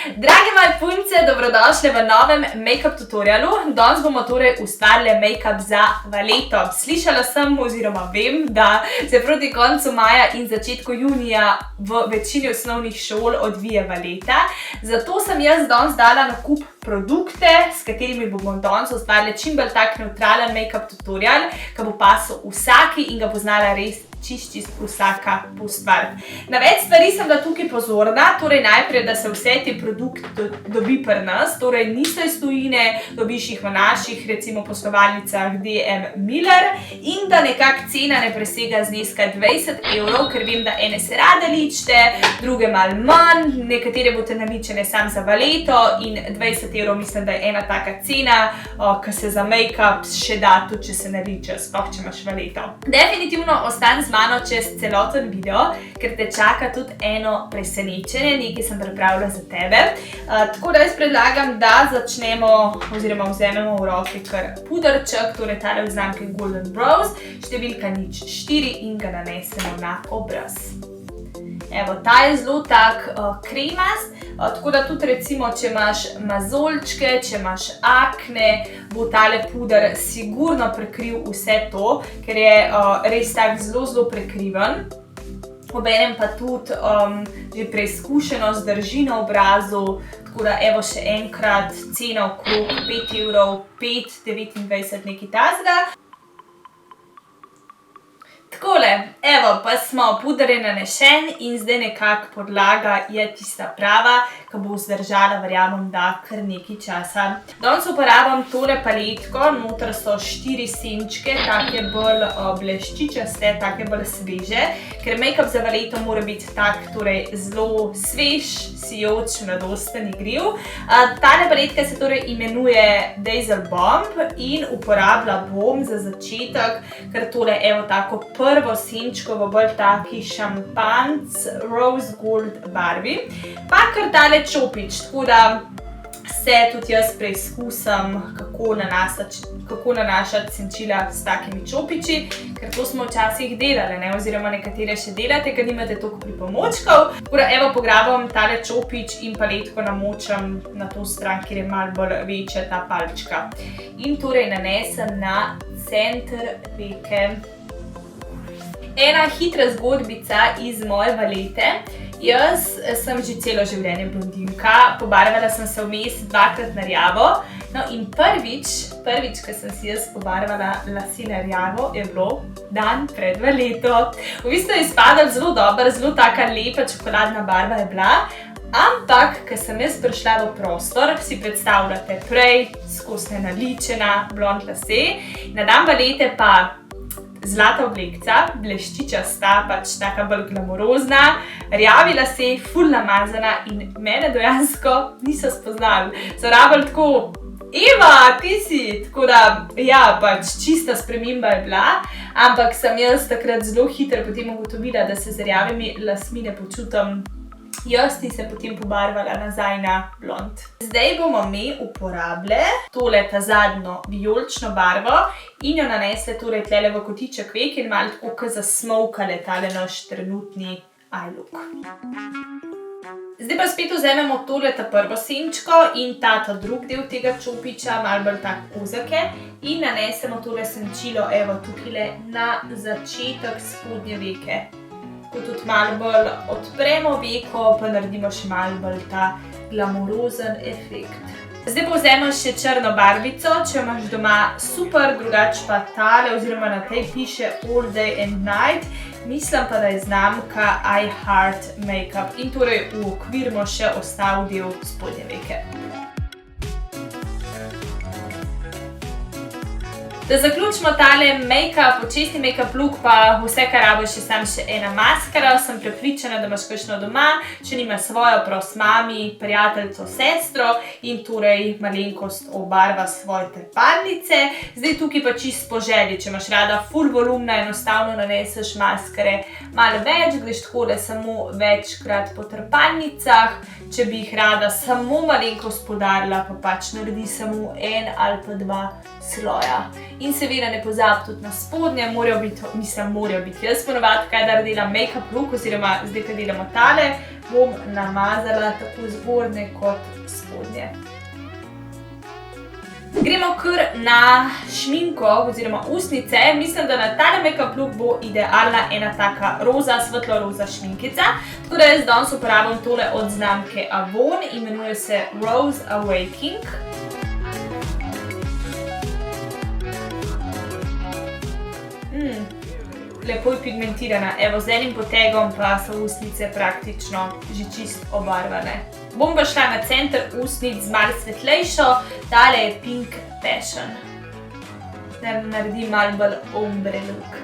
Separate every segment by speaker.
Speaker 1: Drage moje punce, dobrodošli v novem make-up tutorialu. Danes bomo torej ustvarili make-up za Valeto. Slišala sem oziroma vem, da se proti koncu maja in začetku junija v večini osnovnih šol odvije Valeta. Zato sem jaz danes dala na kup produkte, s katerimi bomo danes ustvarili čim bolj tak neutralen make-up tutorial, ki bo pasal vsaki in ga bo znala res čist vsaka postvar. Na več stvari sem bila tukaj pozorna, torej najprej, da se vse te produkte dobi pri nas, torej niso iz tujine, dobiš jih v naših, recimo poslovalnicah DM Miller in da nekak cena ne presega zneska 20 evrov, ker vem, da ene se rade ličite, druge malo manj, nekatere boste naličene sam za Valeto in 20 evrov mislim, da je ena taka cena, ki se za make-up še da tudi, če se naliče, sploh če imaš Valeto. Definitivno ostan z mano čez celoten video, ker te čaka tudi eno presenečenje, nekaj sem pripravila za tebe. Tako da jaz predlagam, da začnemo oziroma vzamemo v roke kar puderček, torej tale v znamke Golden Brows, številka 04 in ga nanesemo na obraz. Evo, ta je zelo tak kremast, tako da tudi recimo, če imaš mazolčke, če imaš akne, bo tale puder sigurno prekril vse to, ker je res tak zelo prekriven. Obenem pa tudi že preizkušeno zdrži na obrazu, tako da evo še enkrat cena okrog 5 evrov, 5,29 nekaj tazga. Takole, evo, pa smo puder je nanešen in zdaj nekako podlaga je tista prava, ki bo vzdržala, verjamem, da kar nekaj časa. Danes uporabljam tole paletko, noter so 4 senčke, take bolj bleščičaste, take bolj sveže, ker make-up za Valeto mora biti tak, torej zelo svež, sijoč, mladosten, igriv. Tale paletka se torej imenuje Dazzle Bomb in uporabila bom za začetek, ker tole evo tako prvo senčko v bolj taki šampanc rose gold barvi, pa kar tale čopič, tako da se tudi jaz preizkusim, kako nanašati senčila s takimi čopiči, ker to smo včasih delali, ne? Oziroma nekatere še delate, ker nimate toliko pripomočkov. Tako da evo pograbam tale čopič in paletko namočam na to stran, kjer je malo bolj večja ta palčka. In torej nanesem na center veke. Ena hitra zgodbica iz moje Valete. Jaz sem že celo življenje blondinka, pobarvala sem se vmes dvakrat na rjavo. No in prvič, ko sem si jaz pobarvala lase na rjavo, je bilo dan pred Valeto. V bistvu je izpadal zelo dober, zelo taka lepa čokoladna barva je bila. Ampak, ko sem jaz prišla v prostor, si predstavljate prej, skozi naličena, blond lase, na dan Valete pa zlata oblekca, bleščičasta, pač taka bolj glamurozna, rjavi lase, ful namazana in mene dejansko niso spoznali. So rabili tako, Eva, ti si! Tako da, ja, pač čista sprememba je bila, ampak sem jaz takrat zelo hitro potem ugotovila, da se z rjavimi lasmi ne počutim jaz in se potem pobarvala nazaj na blond. Zdaj bomo mi uporabile tole ta zadnjo vijolično barvo in jo nanesle torej tlele v kotiček vek in malo tako zasmokale tale naš trenutni eye look. Zdaj pa spet vzamemo tole ta prvo senčko in ta drug del tega čopiča, malo bolj tak ozake in nanesemo tole senčilo evo tukajle na začetek spodnje veke. Tudi malo bolj odpremo veko, pa naredimo še malo bolj ta glamurozen efekt. Zdaj pa vzamem še črno barvico, če imaš doma super, drugače pa tale, oziroma na tej piše All Day and Night, mislim pa, da je znamka I Heart Makeup in torej uokvirimo še ostal del spodnje veke. Da zaključimo tale make-up, očesni make-up look, pa vse, kar rabiš, je samo še ena maskara. Sem prepričana, da imaš kakšno doma, če nima svojo, pros mami, prijateljico, sestro in torej malenkost obarva svoje trepalnice. Zdaj tukaj pa čisto po želji, če imaš rada full volumna, enostavno naneseš maskare malo več, greš takole samo večkrat po trepalnicah. Če bi jih rada samo malenkost poudarila, pa pač naredi samo en ali pa dva sloja. In seveda ne pozabi tudi na spodnje, morajo biti, jaz ponovadi, kaj da delam make-up look, oziroma zdaj, kaj delamo tale, bom namazala tako zgornje kot spodnje. Gremo kar na šminko oziroma ustnice. Mislim, da na tale make-up look bo idealna ena taka roza, svetlo roza šminkica. Tako da jaz danes uporabljam tole od znamke Avon, imenuje se Rose Awakening. Lepo je pigmentirana, evo z enim potegom pa so ustnice praktično že čist obarvane. Bom pa šla na center ustnic z malo svetlejšo, tale je Pink Passion. Da naredim malo bolj ombre look.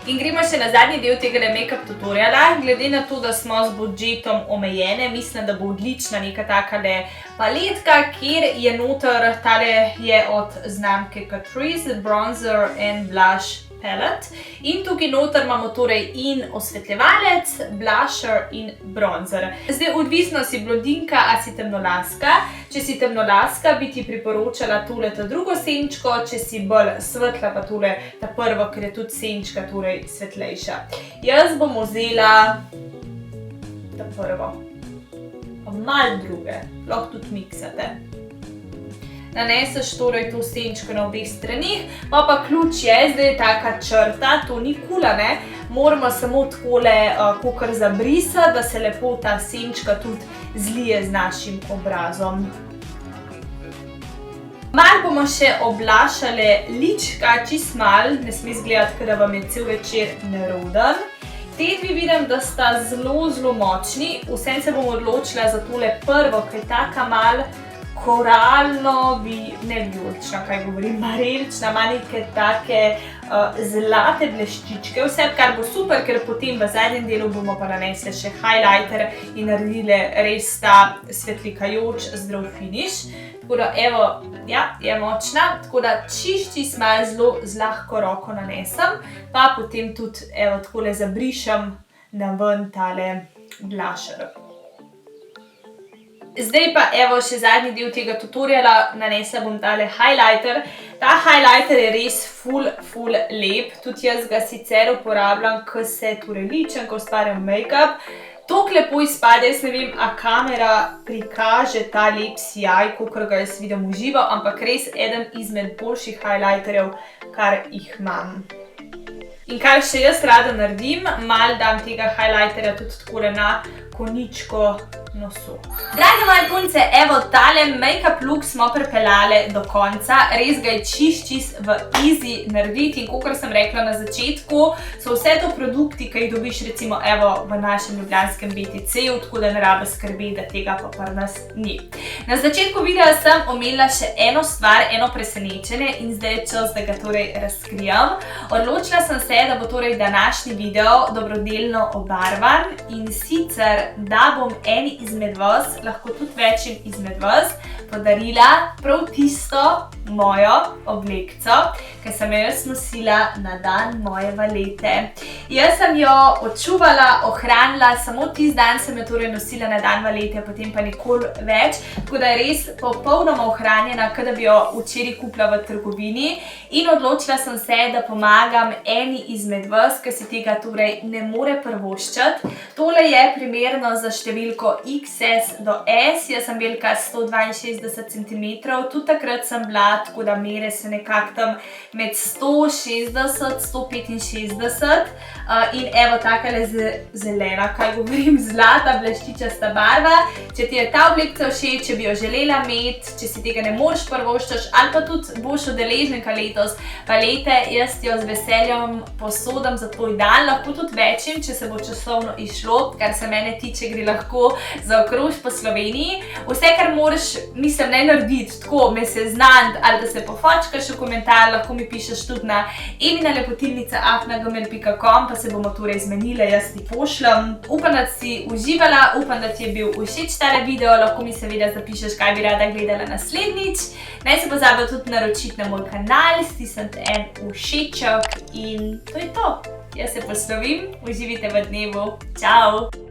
Speaker 1: In gremo še na zadnji del tega make-up tutoriala. Glede na to, da smo z budžetom omejene, mislim, da bo odlična neka takale paletka, kjer je noter, tale je od znamke Catrice, Bronzer and Blush Palette. In tukaj noter imamo torej in osvetljevalec, blusher in bronzer. Zdaj, odvisno si blondinka, a si temnolaska. Če si temnolaska, bi ti priporočala tole ta drugo senčko, če si bolj svetla pa tole ta prvo, ker je tudi senčka torej svetlejša. Jaz bom vzela ta prvo. Pa malo druge, lahko tudi miksate. Naneseš torej to senčko na obeh stranih, pa ključ je, zdaj je taka črta, to ni kula, ne? Moramo samo takole kakor zabrisati, da se lepo ta senčka tudi zlije z našim obrazom. Malo bomo še oblašale lička, čist malo, ne sme izgledati, da vam je cel večer neroden. Te dve vidim, da sta zelo, zelo močni, vsem se bom odločila za tole prvo, ki je taka malo koralno, ne vijolična, kaj govorim, marelična, ima neke take zlate bleščičke, vse, kar bo super, ker potem v zadnjem delu bomo pa nanesli še highlighter in naredili res ta svetlikajoč zdrav finish. Tako da, evo, ja, je močna, tako da čist malo zelo z lahko roko nanesem, pa potem tudi, evo, takole zabrišem na ven tale blusher. Zdaj pa, evo, še zadnji del tega tutoriala, nanesla bom tale highlighter. Ta highlighter je res ful lep, tudi jaz ga sicer uporabljam, ko se torej ličem, ko ustvarjam make-up. Tok lepo izpade, jaz ne vem, a kamera prikaže ta lep sijaj, kakor ga jaz vidim v živo, ampak res eden izmed boljših highlighterjev, kar jih imam. In kar še jaz rada naredim, malo dam tega highlighterja tudi takole na koničko nosu. Drage moje punce, evo, tale make-up look smo pripeljale do konca. Res ga je čist v easy narediti in kakor sem rekla na začetku, so vse to produkti, ki jih dobiš recimo evo v našem ljubljanskem BTC-ju, tako da ne rabe skrbeti, da tega pa pri nas ni. Na začetku videa sem omenila še eno stvar, eno presenečenje in zdaj je čas, da ga torej razkrijem. Odločila sem se, da bo torej današnji video dobrodelno obarvan in sicer, da bom eni izmed vas, lahko tudi večjim izmed vas, podarila prav tisto mojo oblekco, ki sem jo jaz nosila na dan moje valete. Jaz sem jo odčuvala, ohranila, samo tisti dan sem jo torej nosila na dan valete, potem pa nikoli več, tako da je res popolnoma ohranjena, kot da bi jo včeraj kupila v trgovini in odločila sem se, da pomagam eni izmed vas, ki si tega torej ne more privoščiti. Tole je primerno za številko XS do S, jaz sem velika 162 cm, tudi takrat sem bila, tako da mere se nekako tam med 160–165 in evo takale zelena, kaj govorim, zlata bleščičasta barva. Če ti je ta oblekca všeč, če bi jo želela imeti, če si tega ne moreš privoščiti ali pa tudi boš udeleženka letos valete, jaz ti jo z veseljem posodim za tvoj dan, lahko tudi večjim, če se bo časovno išlo, kar se mene tiče, gre lahko zaokrož po Sloveniji. Vse, kar moraš, mislim, ne narediti, tako me seznaniti ali da se pofočkaš v komentar, lahko mi pišeš tudi na eminalepotilnica@gmail.com, pa se bomo torej zmenile, jaz ti pošljem. Upam, da si uživala, upam, da ti je bil všeč tale video, lahko mi seveda zapišeš, kaj bi rada gledala naslednjič. Naj se pozabi tudi naročiti na moj kanal, stisniti en všeček in to je to. Jaz se poslovim, uživite v dnevu. Čau!